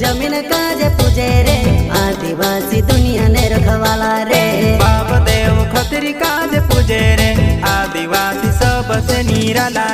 जमीन काजे पूजे रे आदिवासी दुनिया ने रखवाला रे। बाप देव खत्री काजे पूजे रे आदिवासी सबसे निराला